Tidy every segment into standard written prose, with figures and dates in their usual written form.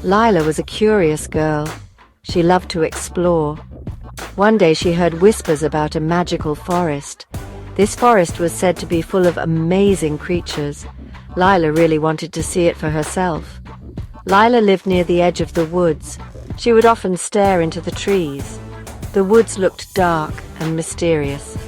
Lila was a curious girl. She loved to explore. One day she heard whispers about a magical forest. This forest was said to be full of amazing creatures. Lila really wanted to see it for herself. Lila lived near the edge of the woods. She would often stare into the trees. The woods looked dark and mysterious.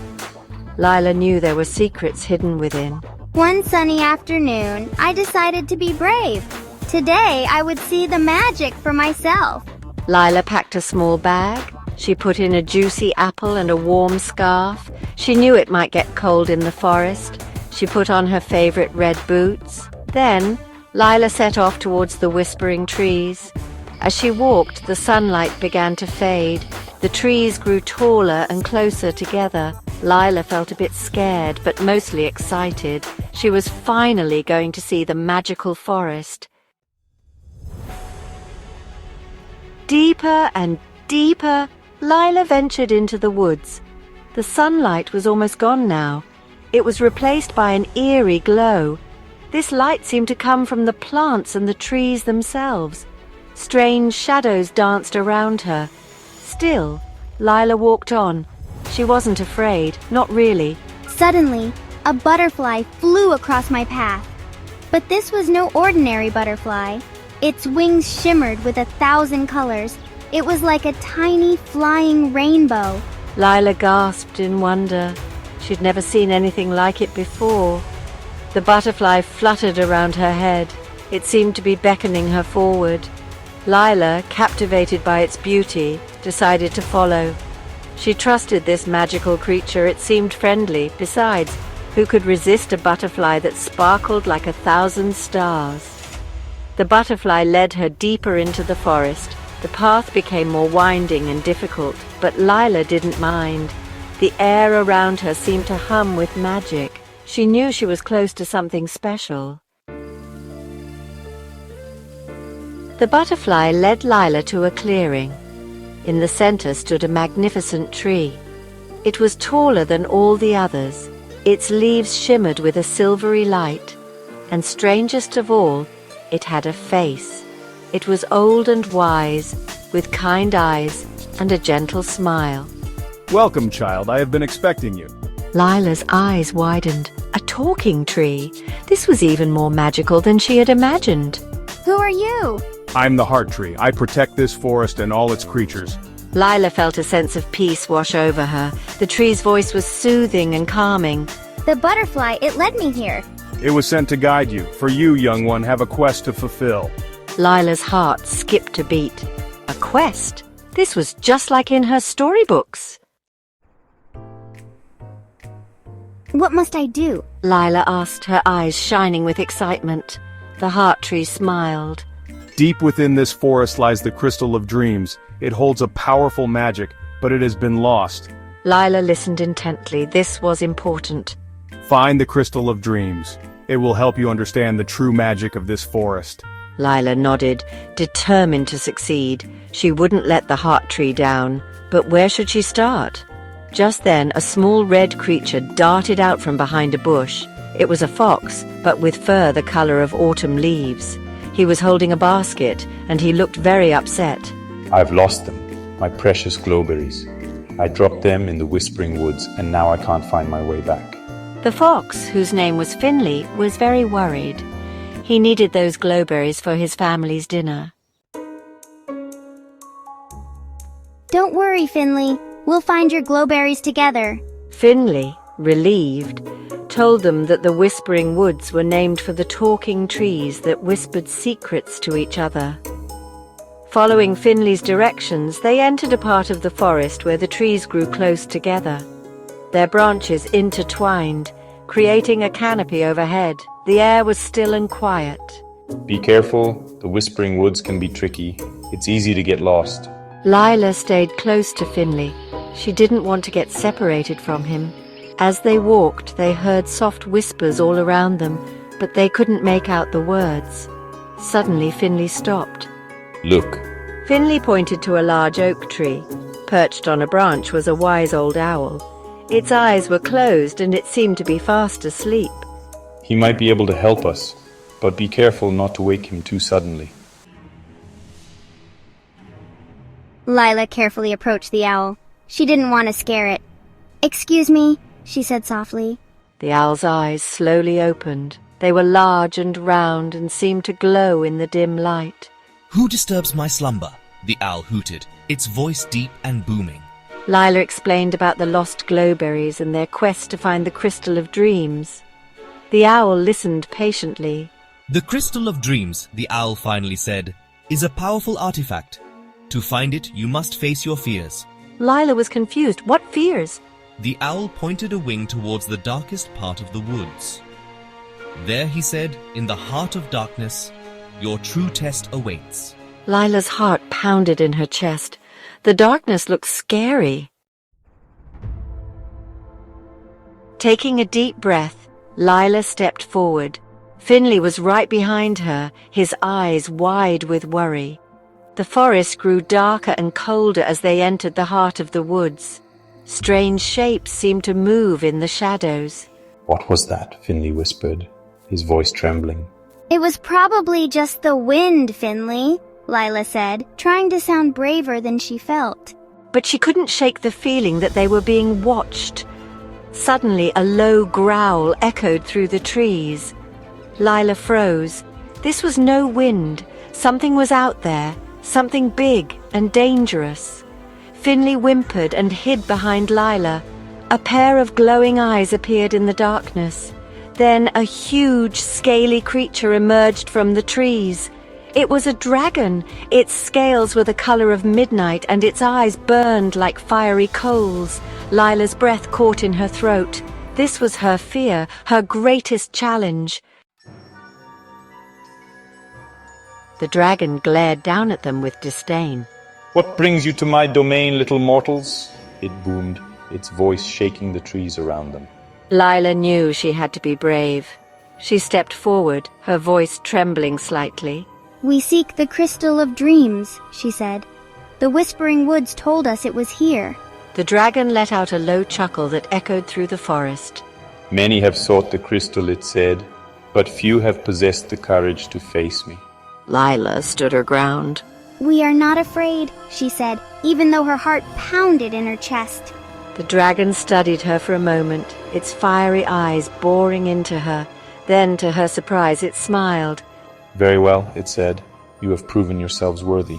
Lila knew there were secrets hidden within. One sunny afternoon, I decided to be brave. Today, I would see the magic for myself. Lila packed a small bag. She put in a juicy apple and a warm scarf. She knew it might get cold in the forest. She put on her favorite red boots. Then, Lila set off towards the whispering trees. As she walked, the sunlight began to fade. The trees grew taller and closer together. Lila felt a bit scared, but mostly excited. She was finally going to see the magical forest. Deeper and deeper, Lila ventured into the woods. The sunlight was almost gone now. It was replaced by an eerie glow. This light seemed to come from the plants and the trees themselves. Strange shadows danced around her. Still, Lila walked on. She wasn't afraid, not really. Suddenly, a butterfly flew across my path. But this was no ordinary butterfly. Its wings shimmered with 1,000 colors. It was like a tiny flying rainbow. Lila gasped in wonder. She'd never seen anything like it before. The butterfly fluttered around her head. It seemed to be beckoning her forward. Lila, captivated by its beauty, decided to follow. She trusted this magical creature. It seemed friendly. Besides, who could resist a butterfly that sparkled like 1,000 stars? The butterfly led her deeper into the forest. The path became more winding and difficult, but Lila didn't mind. The air around her seemed to hum with magic. She knew she was close to something special. The butterfly led Lila to a clearing. In the center stood a magnificent tree. It was taller than all the others. Its leaves shimmered with a silvery light. And strangest of all, it had a face. It was old and wise, with kind eyes and a gentle smile. Welcome, child. I have been expecting you. Lila's eyes widened. A talking tree. This was even more magical than she had imagined. Who are you? I'm the Heart Tree. I protect this forest and all its creatures. Lila felt a sense of peace wash over her. The tree's voice was soothing and calming. The butterfly, it led me here. It was sent to guide you. For you, young one, have a quest to fulfill. Lila's heart skipped a beat. A quest? This was just like in her storybooks. What must I do? Lila asked, her eyes shining with excitement. The Heart Tree smiled. Deep within this forest lies the Crystal of Dreams. It holds a powerful magic, but it has been lost. Lila listened intently. This was important. Find the Crystal of Dreams. It will help you understand the true magic of this forest. Lila nodded, determined to succeed. She wouldn't let the Heart Tree down. But where should she start? Just then, a small red creature darted out from behind a bush. It was a fox, but with fur the color of autumn leaves. He was holding a basket, and he looked very upset. I've lost them, my precious glowberries. I dropped them in the Whispering Woods, and now I can't find my way back. The fox, whose name was Finley, was very worried. He needed those glowberries for his family's dinner. Don't worry, Finley. We'll find your glowberries together. Finley, relieved, told them that the Whispering Woods were named for the talking trees that whispered secrets to each other. Following Finley's directions, they entered a part of the forest where the trees grew close together. Their branches intertwined, creating a canopy overhead. The air was still and quiet. Be careful, the Whispering Woods can be tricky. It's easy to get lost. Lila stayed close to Finley. She didn't want to get separated from him. As they walked, they heard soft whispers all around them, but they couldn't make out the words. Suddenly, Finley stopped. Look. Finley pointed to a large oak tree. Perched on a branch was a wise old owl. Its eyes were closed and it seemed to be fast asleep. He might be able to help us, but be careful not to wake him too suddenly. Lila carefully approached the owl. She didn't want to scare it. "Excuse me," she said softly. The owl's eyes slowly opened. They were large and round and seemed to glow in the dim light. "Who disturbs my slumber?" the owl hooted, its voice deep and booming. Lila explained about the lost glowberries and their quest to find the Crystal of Dreams. The owl listened patiently. "The Crystal of Dreams," the owl finally said, "is a powerful artifact. To find it, you must face your fears." Lila was confused. What fears? The owl pointed a wing towards the darkest part of the woods. "There," he said, "in the heart of darkness, your true test awaits." Lila's heart pounded in her chest. The darkness looked scary. Taking a deep breath, Lila stepped forward. Finley was right behind her, his eyes wide with worry. The forest grew darker and colder as they entered the heart of the woods. Strange shapes seemed to move in the shadows. What was that? Finley whispered, his voice trembling. "It was probably just the wind, Finley," Lila said, trying to sound braver than she felt. But she couldn't shake the feeling that they were being watched. Suddenly, a low growl echoed through the trees. Lila froze. This was no wind. Something was out there, something big and dangerous. Finley whimpered and hid behind Lila. A pair of glowing eyes appeared in the darkness. Then a huge, scaly creature emerged from the trees. It was a dragon. Its scales were the color of midnight and its eyes burned like fiery coals. Lila's breath caught in her throat. This was her fear, her greatest challenge. The dragon glared down at them with disdain. "What brings you to my domain, little mortals?" it boomed, its voice shaking the trees around them. Lila knew she had to be brave. She stepped forward, her voice trembling slightly. "We seek the Crystal of Dreams," she said. "The Whispering Woods told us it was here." The dragon let out a low chuckle that echoed through the forest. "Many have sought the crystal," it said, "but few have possessed the courage to face me." Lila stood her ground. "We are not afraid," she said, even though her heart pounded in her chest. The dragon studied her for a moment, its fiery eyes boring into her. Then, to her surprise, it smiled. "Very well," it said. "You have proven yourselves worthy."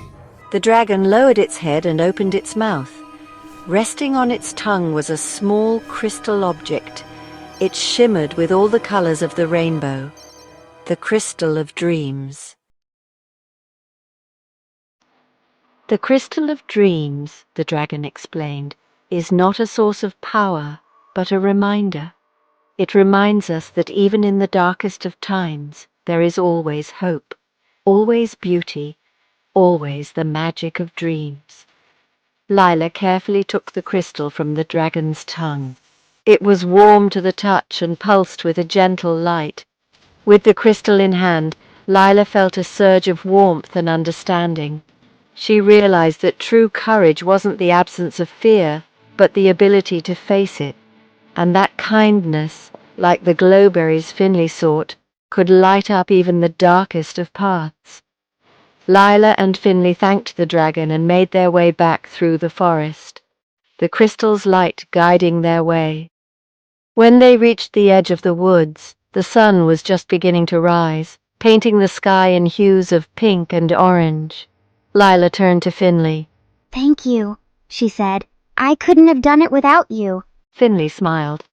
The dragon lowered its head and opened its mouth. Resting on its tongue was a small crystal object. It shimmered with all the colors of the rainbow. The Crystal of Dreams. The Crystal of Dreams, the dragon explained, is not a source of power, but a reminder. It reminds us that even in the darkest of times, there is always hope, always beauty, always the magic of dreams. Lila carefully took the crystal from the dragon's tongue. It was warm to the touch and pulsed with a gentle light. With the crystal in hand, Lila felt a surge of warmth and understanding. She realized that true courage wasn't the absence of fear, but the ability to face it, and that kindness, like the glowberries Finley sought, could light up even the darkest of paths. Lila and Finley thanked the dragon and made their way back through the forest, the crystal's light guiding their way. When they reached the edge of the woods, the sun was just beginning to rise, painting the sky in hues of pink and orange. Lila turned to Finley. "Thank you," she said. "I couldn't have done it without you." Finley smiled.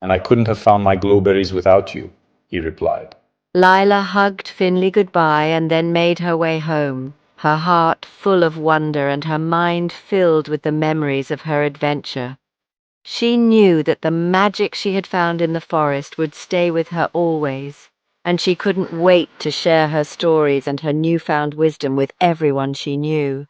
"And I couldn't have found my glowberries without you," he replied. Lila hugged Finley goodbye and then made her way home, her heart full of wonder and her mind filled with the memories of her adventure. She knew that the magic she had found in the forest would stay with her always, and she couldn't wait to share her stories and her newfound wisdom with everyone she knew.